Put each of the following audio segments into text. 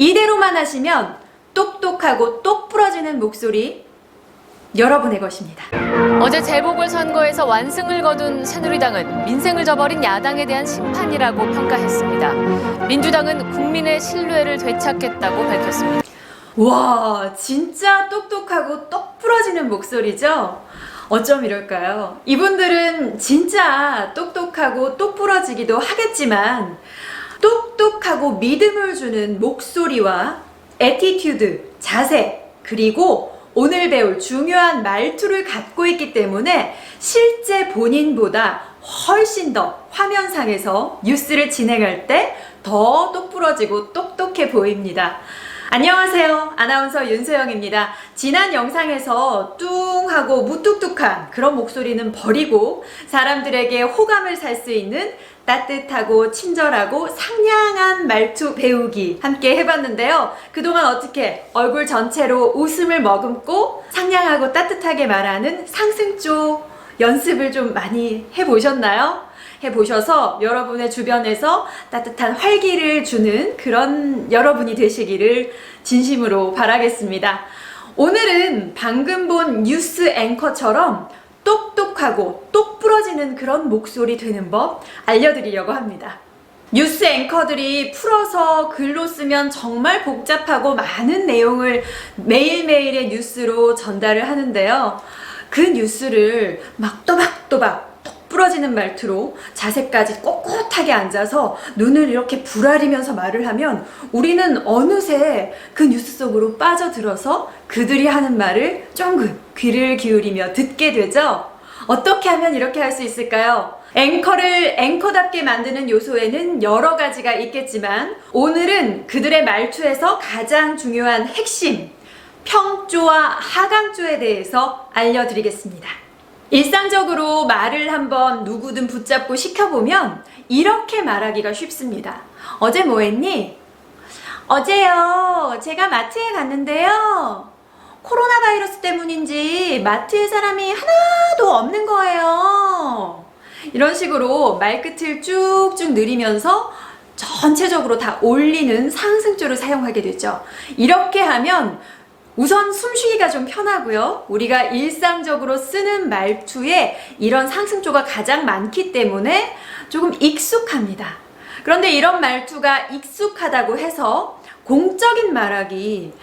이대로만 하시면 똑똑하고 똑 부러지는 목소리 여러분의 것입니다. 어제 재보궐선거에서 완승을 거둔 새누리당은 민생을 저버린 야당에 대한 심판이라고 평가했습니다. 민주당은 국민의 신뢰를 되찾겠다고 밝혔습니다. 와, 진짜 똑똑하고 똑 부러지는 목소리죠? 어쩜 이럴까요? 이분들은 진짜 똑똑하고 똑 부러지기도 하겠지만 똑똑하고 믿음을 주는 목소리와 애티튜드, 자세, 그리고 오늘 배울 중요한 말투를 갖고 있기 때문에 실제 본인보다 훨씬 더 화면상에서 뉴스를 진행할 때 더 똑부러지고 똑똑해 보입니다. 안녕하세요. 아나운서 윤소영입니다. 지난 영상에서 뚱하고 무뚝뚝한 그런 목소리는 버리고 사람들에게 호감을 살 수 있는 따뜻하고 친절하고 상냥한 말투 배우기 함께 해봤는데요. 그동안 어떻게 얼굴 전체로 웃음을 머금고 상냥하고 따뜻하게 말하는 상승조 연습을 좀 많이 해보셨나요? 해보셔서 여러분의 주변에서 따뜻한 활기를 주는 그런 여러분이 되시기를 진심으로 바라겠습니다. 오늘은 방금 본 뉴스 앵커처럼 똑똑하고 똑 부러지는 그런 목소리 되는 법 알려드리려고 합니다. 뉴스 앵커들이 풀어서 글로 쓰면 정말 복잡하고 많은 내용을 매일매일의 뉴스로 전달을 하는데요. 그 뉴스를 막 또박또박 부러지는 말투로 자세까지 꼿꼿하게 앉아서 눈을 이렇게 부라리면서 말을 하면 우리는 어느새 그 뉴스 속으로 빠져들어서 그들이 하는 말을 쫑긋 귀를 기울이며 듣게 되죠. 어떻게 하면 이렇게 할 수 있을까요? 앵커를 앵커답게 만드는 요소에는 여러 가지가 있겠지만 오늘은 그들의 말투에서 가장 중요한 핵심 평조와 하강조에 대해서 알려드리겠습니다. 일상적으로 말을 한번 누구든 붙잡고 시켜보면 이렇게 말하기가 쉽습니다. 어제 뭐 했니? 어제요. 제가 갔는데요. 코로나 바이러스 때문인지 마트에 사람이 하나도 없는 거예요. 이런 식으로 말끝을 쭉쭉 느리면서 전체적으로 다 올리는 상승조를 사용하게 되죠. 이렇게 하면 우선 숨쉬기가 좀 편하고요. 우리가 일상적으로 쓰는 말투에 이런 상승조가 가장 많기 때문에 조금 익숙합니다. 그런데 이런 말투가 익숙하다고 해서 공적인 말하기,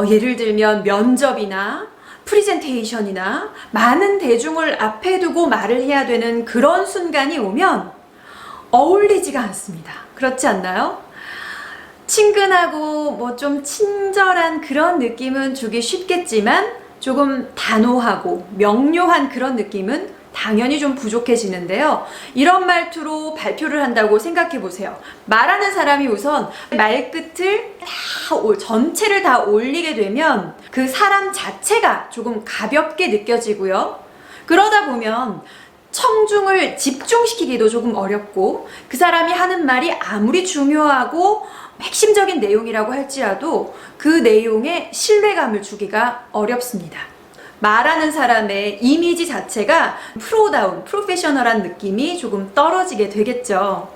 예를 들면 면접이나 프리젠테이션이나 많은 대중을 앞에 두고 말을 해야 되는 그런 순간이 오면 어울리지가 않습니다. 그렇지 않나요? 친근하고 뭐 좀 친절한 그런 느낌은 주기 쉽겠지만 조금 단호하고 명료한 그런 느낌은 당연히 좀 부족해지는데요. 이런 말투로 발표를 한다고 생각해 보세요. 말하는 사람이 우선 말끝을 전체를 다 올리게 되면 그 사람 자체가 조금 가볍게 느껴지고요. 그러다 보면 청중을 집중시키기도 조금 어렵고 그 사람이 하는 말이 아무리 중요하고 핵심적인 내용이라고 할지라도 그 내용에 신뢰감을 주기가 어렵습니다. 말하는 사람의 이미지 자체가 프로다운, 프로페셔널한 느낌이 조금 떨어지게 되겠죠.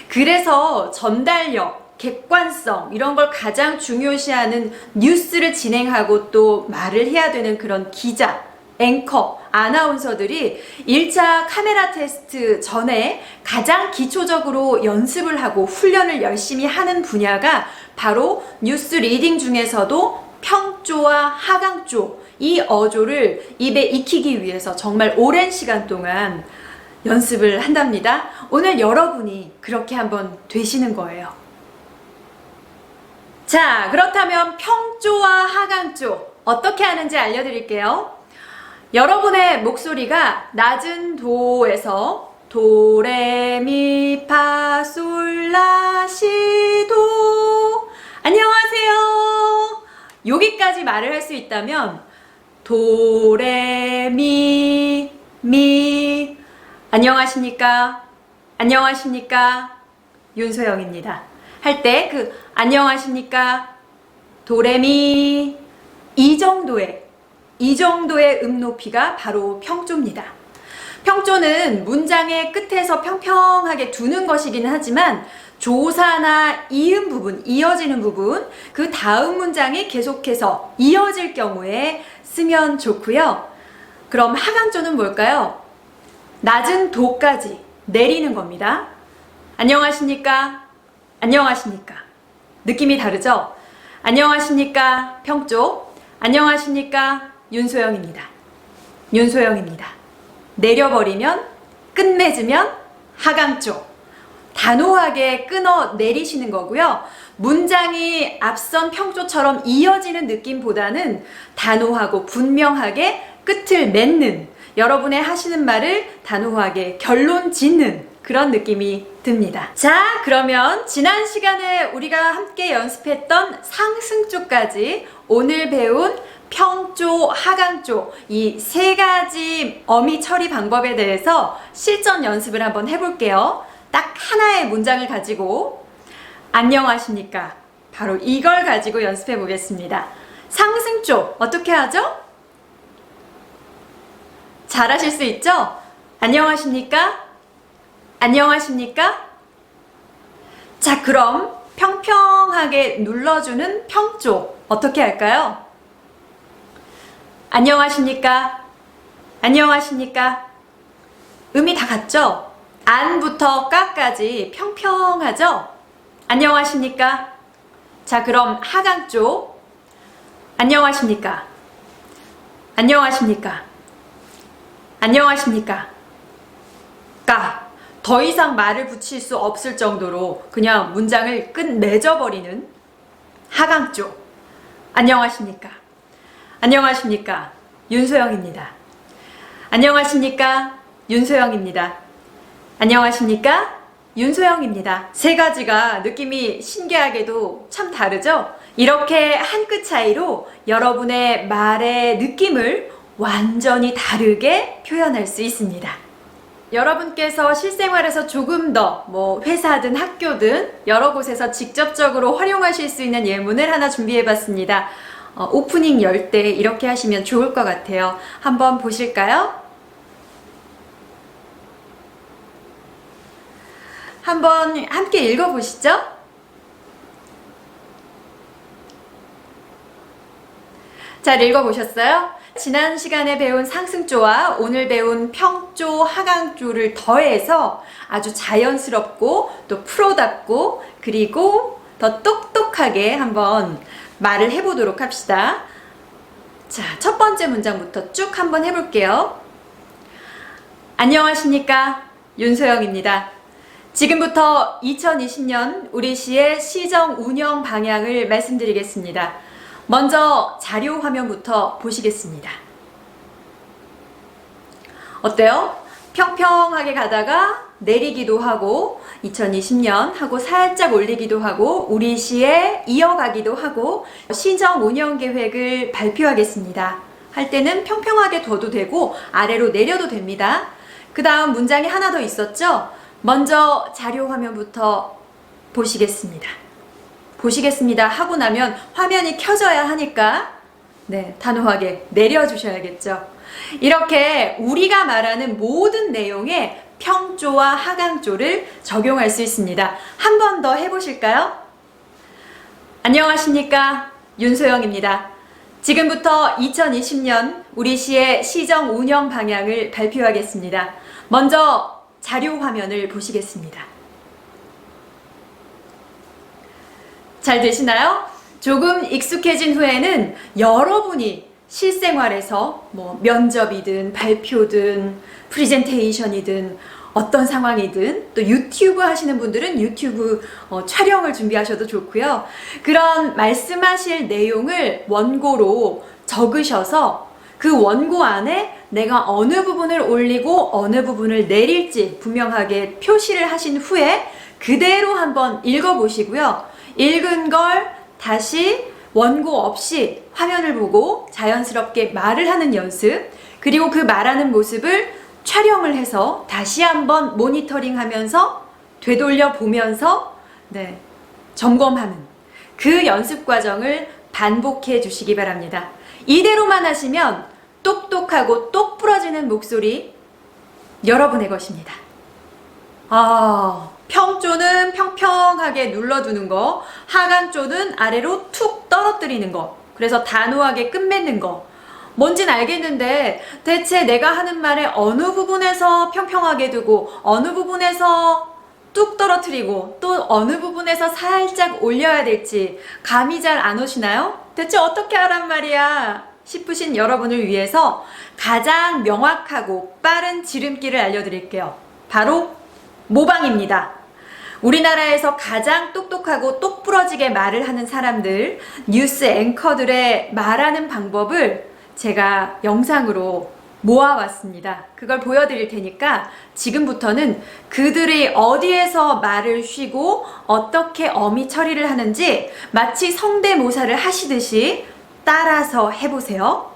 그래서 전달력, 객관성 이런 걸 가장 중요시하는 뉴스를 진행하고 또 말을 해야 되는 그런 기자, 앵커, 아나운서들이 1차 카메라 테스트 전에 가장 기초적으로 연습을 하고 훈련을 열심히 하는 분야가 바로 뉴스 리딩 중에서도 평조와 하강조, 이 어조를 입에 익히기 위해서 정말 오랜 시간 동안 연습을 한답니다. 오늘 여러분이 그렇게 한번 되시는 거예요. 자, 그렇다면 평조와 하강조 어떻게 하는지 알려드릴게요. 여러분의 목소리가 낮은 도에서 도, 레, 미, 파, 솔, 라, 시, 도 안녕하세요. 여기까지 말을 할 수 있다면 도, 레, 미, 미 안녕하십니까? 안녕하십니까? 윤소영입니다. 할 때 그 안녕하십니까? 도, 레, 미 이 정도의 높이가 바로 평조입니다. 평조는 문장의 끝에서 평평하게 두는 것이긴 하지만 조사나 이음 부분, 이어지는 부분, 그 다음 문장이 계속해서 이어질 경우에 쓰면 좋고요. 그럼 하강조는 뭘까요? 낮은 도까지 내리는 겁니다. 안녕하십니까? 안녕하십니까? 느낌이 다르죠? 안녕하십니까? 평조. 안녕하십니까? 윤소영입니다. 윤소영입니다. 내려버리면, 끝맺으면 하강조. 단호하게 끊어 내리시는 거고요. 문장이 앞선 평조처럼 이어지는 느낌보다는 단호하고 분명하게 끝을 맺는, 여러분의 하시는 말을 단호하게 결론 짓는 그런 느낌이 듭니다. 자, 그러면 지난 시간에 우리가 함께 연습했던 상승조까지 오늘 배운 평조, 하강조 이 세 가지 어미 처리 방법에 대해서 실전 연습을 한번 해볼게요. 딱 하나의 문장을 가지고 안녕하십니까? 바로 이걸 가지고 연습해 보겠습니다. 상승조 어떻게 하죠? 잘하실 수 있죠? 안녕하십니까? 안녕하십니까? 자, 그럼 평평하게 눌러주는 평조 어떻게 할까요? 안녕하십니까? 안녕하십니까? 음이 다 같죠? 안부터 까까지 평평하죠? 안녕하십니까? 자, 그럼 하강조 안녕하십니까? 안녕하십니까? 안녕하십니까? 까. 더 이상 말을 붙일 수 없을 정도로 그냥 문장을 끝맺어버리는 하강조. 안녕하십니까? 안녕하십니까? 윤소영입니다. 안녕하십니까? 윤소영입니다. 안녕하십니까? 윤소영입니다. 세 가지가 느낌이 신기하게도 참 다르죠? 이렇게 한 끗 차이로 여러분의 말의 느낌을 완전히 다르게 표현할 수 있습니다. 여러분께서 실생활에서 조금 더 회사든 학교든 여러 곳에서 직접적으로 활용하실 수 있는 예문을 하나 준비해 봤습니다. 오프닝 열 때 이렇게 하시면 좋을 것 같아요. 한번 보실까요? 한번 함께 읽어보시죠. 잘 읽어보셨어요? 지난 시간에 배운 상승조와 오늘 배운 평조, 하강조를 더해서 아주 자연스럽고 또 프로답고 그리고 더 똑똑하게 한번 말을 해보도록 합시다. 자, 첫 번째 문장부터 쭉 한번 해볼게요. 안녕하십니까? 윤소영입니다. 지금부터 2020년 우리 시의 시정 운영 방향을 말씀드리겠습니다. 먼저 자료 화면부터 보시겠습니다. 어때요? 평평하게 가다가 내리기도 하고 2020년 하고 살짝 올리기도 하고 우리 시에 이어가기도 하고 시정 운영 계획을 발표하겠습니다. 할 때는 평평하게 둬도 되고 아래로 내려도 됩니다. 그 다음 문장이 하나 더 있었죠? 먼저 자료 화면부터 보시겠습니다. 보시겠습니다 하고 나면 화면이 켜져야 하니까 단호하게 내려주셔야겠죠. 이렇게 우리가 말하는 모든 내용에 평조와 하강조를 적용할 수 있습니다. 한 번 더 해보실까요? 안녕하십니까? 윤소영입니다. 지금부터 2020년 우리 시의 시정 운영 방향을 발표하겠습니다. 먼저 자료 화면을 보시겠습니다. 잘 되시나요? 조금 익숙해진 후에는 여러분이 실생활에서 면접이든 발표든 프리젠테이션이든 어떤 상황이든 또 유튜브 하시는 분들은 유튜브 촬영을 준비하셔도 좋고요. 그런 말씀하실 내용을 원고로 적으셔서 그 원고 안에 내가 어느 부분을 올리고 어느 부분을 내릴지 분명하게 표시를 하신 후에 그대로 한번 읽어보시고요. 읽은 걸 다시 원고 없이 화면을 보고 자연스럽게 말을 하는 연습, 그리고 그 말하는 모습을 촬영을 해서 다시 한번 모니터링 하면서 되돌려 보면서 점검하는 그 연습 과정을 반복해 주시기 바랍니다. 이대로만 하시면 똑똑하고 똑 부러지는 목소리 여러분의 것입니다. 평조는 평평하게 눌러두는 거, 하강조는 아래로 툭 떨어뜨리는 거. 그래서 단호하게 끝맺는 거. 뭔진 알겠는데 대체 내가 하는 말의 어느 부분에서 평평하게 두고 어느 부분에서 뚝 떨어뜨리고 또 어느 부분에서 살짝 올려야 될지 감이 잘 안 오시나요? 대체 어떻게 하란 말이야 싶으신 여러분을 위해서 가장 명확하고 빠른 지름길을 알려드릴게요. 바로 모방입니다. 우리나라에서 가장 똑똑하고 똑부러지게 말을 하는 사람들, 뉴스 앵커들의 말하는 방법을 제가 영상으로 모아왔습니다. 그걸 보여드릴 테니까 지금부터는 그들이 어디에서 말을 쉬고 어떻게 어미 처리를 하는지 마치 성대모사를 하시듯이 따라서 해보세요.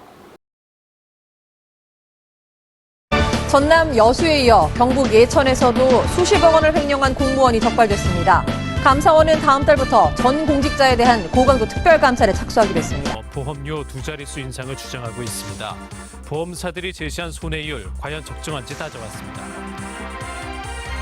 전남 여수에 이어 경북 예천에서도 수십억 원을 횡령한 공무원이 적발됐습니다. 감사원은 다음 달부터 전 공직자에 대한 고강도 특별감찰에 착수하기로 했습니다. 보험료 2자릿수 인상을 주장하고 있습니다. 보험사들이 제시한 손해율 과연 적정한지 따져봤습니다.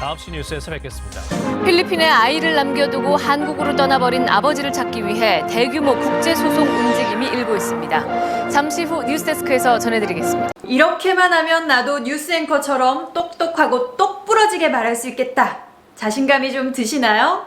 9시 뉴스에서 뵙겠습니다. 필리핀에 아이를 남겨두고 한국으로 떠나버린 아버지를 찾기 위해 대규모 국제소송 움직임이 일고 있습니다. 잠시 후 뉴스데스크에서 전해드리겠습니다. 이렇게만 하면 나도 뉴스 앵커처럼 똑똑하고 똑부러지게 말할 수 있겠다. 자신감이 좀 드시나요?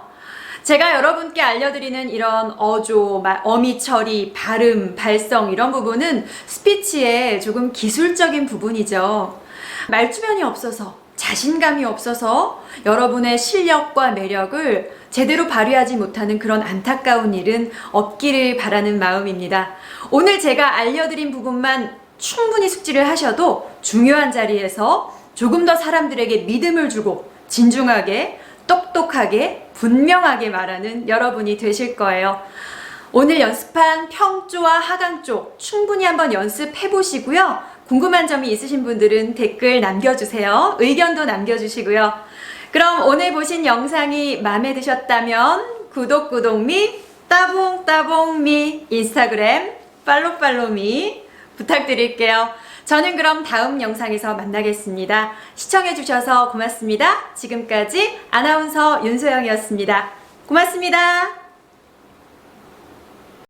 제가 여러분께 알려드리는 이런 어조, 어미 처리, 발음, 발성 이런 부분은 스피치의 조금 기술적인 부분이죠. 말주변이 없어서, 자신감이 없어서 여러분의 실력과 매력을 제대로 발휘하지 못하는 그런 안타까운 일은 없기를 바라는 마음입니다. 오늘 제가 알려드린 부분만 충분히 숙지를 하셔도 중요한 자리에서 조금 더 사람들에게 믿음을 주고 진중하게, 똑똑하게, 분명하게 말하는 여러분이 되실 거예요. 오늘 연습한 평조와 하강조 충분히 한번 연습해 보시고요. 궁금한 점이 있으신 분들은 댓글 남겨주세요. 의견도 남겨주시고요. 그럼 오늘 보신 영상이 마음에 드셨다면 구독 미, 따봉 미, 인스타그램 팔로우 미 부탁드릴게요. 저는 그럼 다음 영상에서 만나겠습니다. 시청해주셔서 고맙습니다. 지금까지 아나운서 윤소영이었습니다. 고맙습니다.